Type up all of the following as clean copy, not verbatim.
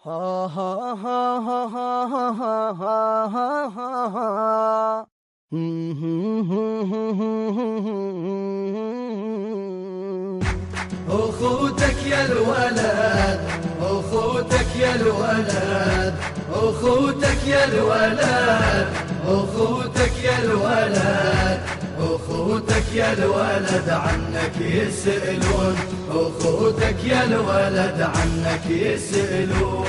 ها ها ها ها ها ها ها ها ها ها. أخوتك يا الولد، أخوتك يا الولد، أخوتك يا الولد، أخوتك يا الولد، أخوتك يا الولد عنك يسألون، أخوتك يا الولد عنك يسألون.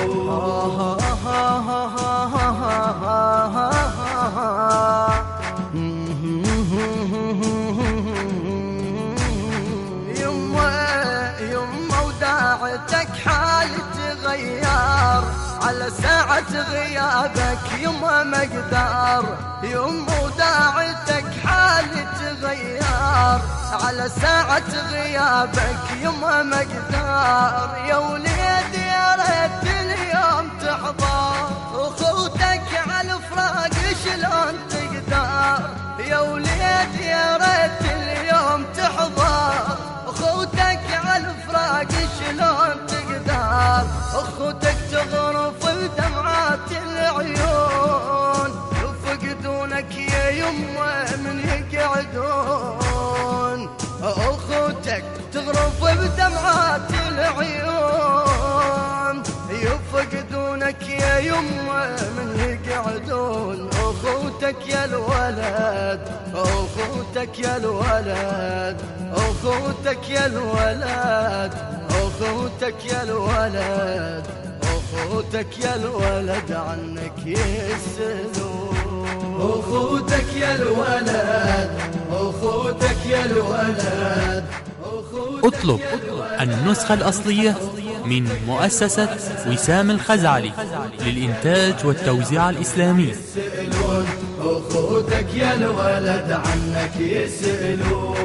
يما وداعتك حالي تغير على ساعة غيابك يما مقدار، يما وداعتك حالي تغير على ساعة غيابك يما مقدار. يا وليد يا ريت اليوم تحضر، أخوتك على الفراق شلون تقدر. يا وليد يا ريت اليوم تحضر، أخوتك على الفراق شلون تقدر. أخوتك تغرف بدمعات العيون، يفقدونك يا يمه من يقعدون. أخوتك تغرف بدمعات العيون، يفقدونك يا يمه من يقعدون. أخوتك يا الولد، أخوتك يا الولد، أخوتك يا الولد، أخوتك يا الولد، أخوتك يا الولد عنك يسألون. أخوتك يا الولد، أخوتك يا الولد. اطلب النسخة الأصلية من مؤسسة وسام الخزعلي للإنتاج والتوزيع الإسلامي. أخوتك يا الولد عنك يسألون.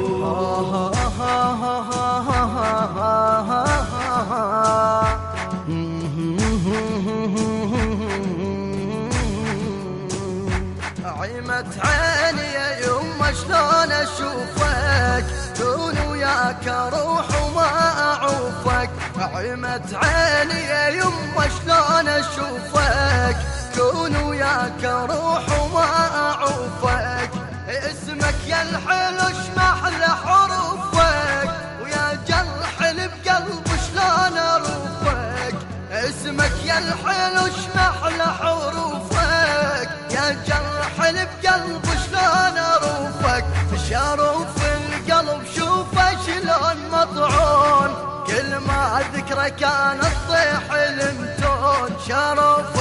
عيمت عيني يا يما شلون اشوفك، كون وياك اروح وما اعوفك. عيمت عيني يا يما شلون اشوفك، كون وياك اروح وما اعوفك. اسمك يا الحلو شمحل حروفك، ويا جرح بقلب شلون اروفك. اسمك يا الحلو شمحل حروفك، يا جرح بقلب شلون اروفك. شروف القلب شوفه شلون مطعون، كل ما ذكره كان تطيح المتون. شروف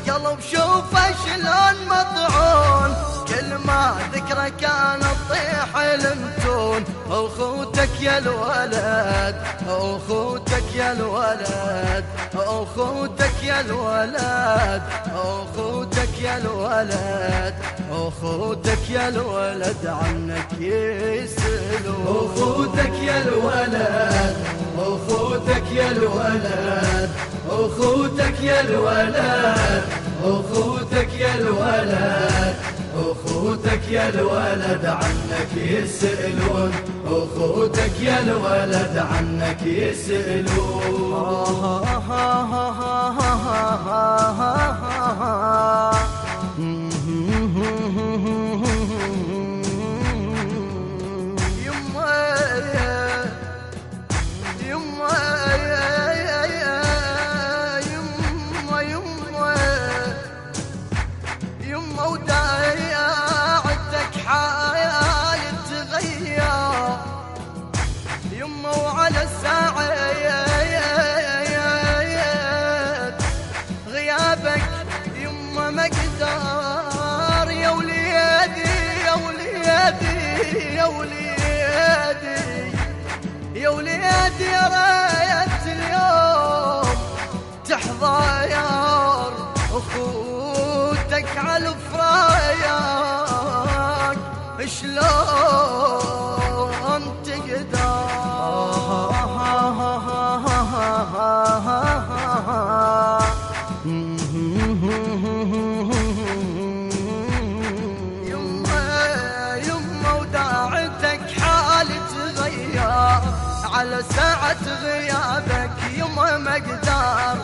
القلب شوفه شلون مطعون، كل ما ذكره كان تطيح المتون. أخوتك يا الولد، أخوتك يا الولد، أخوتك يا الولد، أخوتك يا الولد، أخوتك يا الولد عنك يسألون. أخوتك يا الولد، أخوتك يا الولد، أخوتك يا الولد، أخوتك يا الولد، أخوتك يا الولد عنك يسألون. أخوتك يا الولد عنك يسألون. يما وداعتك حالي تغير، يما وعلى الساعة غيابك يما مقدار. يا وليدي يا وليدي يا وليدي يا وليدي يا ريت اليوم تحضر. أخوتك على الفراق شلون تقدر. يما وداعتك حالي تغير على ساعة غيابك يما مقدار.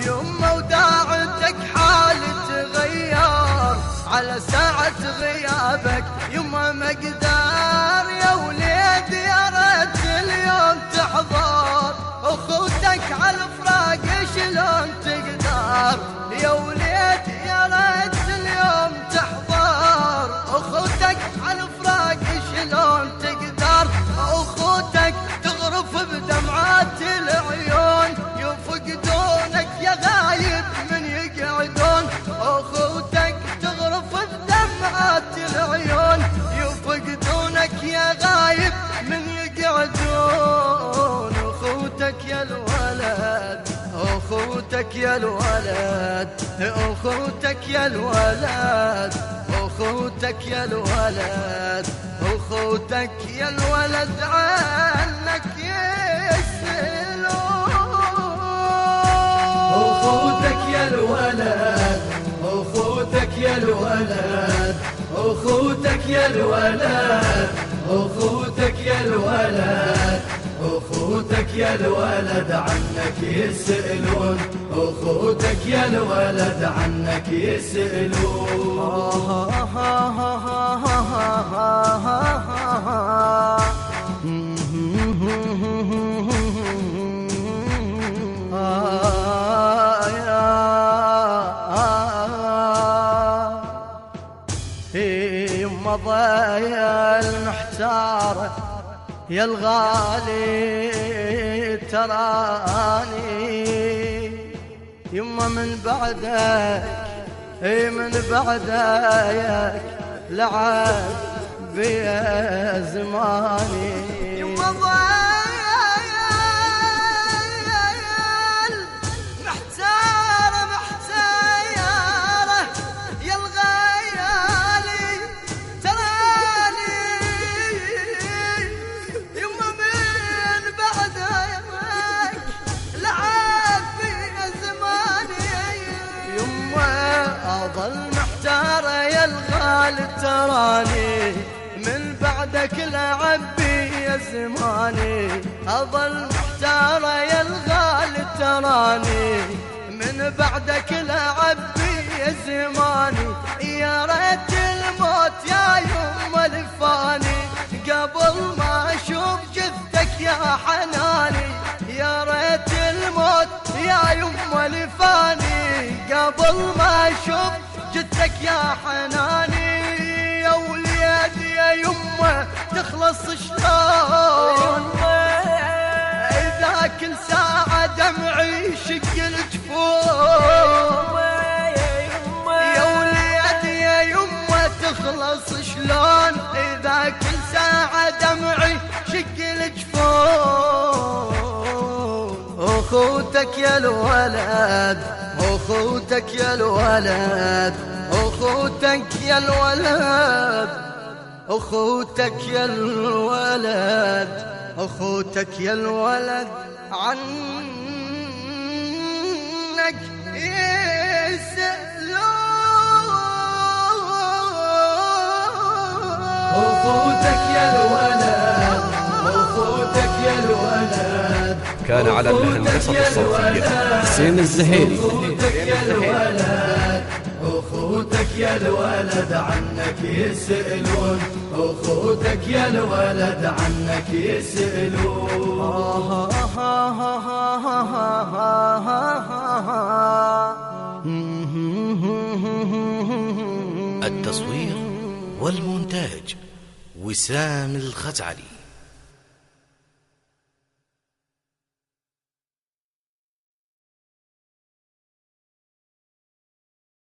يما وداعتك حالي تغير على ساعة غيابك يما مقدار يا وليد يا ريت اليوم تحضر أخوتك على الفراق شلون تقدر يا وليد يا ريت اليوم تحضر أخوتك على الفراق شلون تقدر أخوتك تغرف بدمعات العيون يفقدونك يا غايب من يقعدون أخوتك تغرف بدمعات العيون يفقدونك يا غايب من يقعدون أخوتك يا الولد أخوتك يا الولد أخوتك يا الولد أخوتك يا الولد أخوتك يا الولد عنك يسألون أخوتك يا الولد أخوتك يا الولد أخوتك يا الولد أخوتك يا الولد أخوتك يا الولد عنك يسألون أخوتك يا الولد عنك يسألون يما ضايا المحتارة يا الغالي تراني يما من بعدك من بعدك لعب بيا زماني يما ضايا المحتارة محتارة يا الغالي تراني يما من بعدك لعب بيا زماني يما أظل محتارة يا الغالي تراني من بعدك لعب بيا زماني أظل محتارة يا الغالي تراني من بعدك لعب بيا زماني يا ريت الموت يا يما لفاني قبل ما أشوف جثتك يا حناني يا ريت الموت يا يما لفاني قبل ما أشوف جثتك يا حناني يا وليد يا يما تخلص شلون إذا كل ساعة دمعي يشق الجفون يا وليد يا يما تخلص شلون إذا كل ساعة دمعي يشق الجفون أخوتك يا الولد أخوتك يا الولد أخوتك يا الولد أخوتك يا الولد أخوتك يا الولد عنك يسألون أخوتك يا الولد أخوتك يا الولد كان على الهندسة الصوتية حسين الزهيري أخوتك يا الولد أخوتك يا الولد عنك يسألون أخوتك يا الولد عنك يسألون التصوير والمونتاج وسام الخزعلي.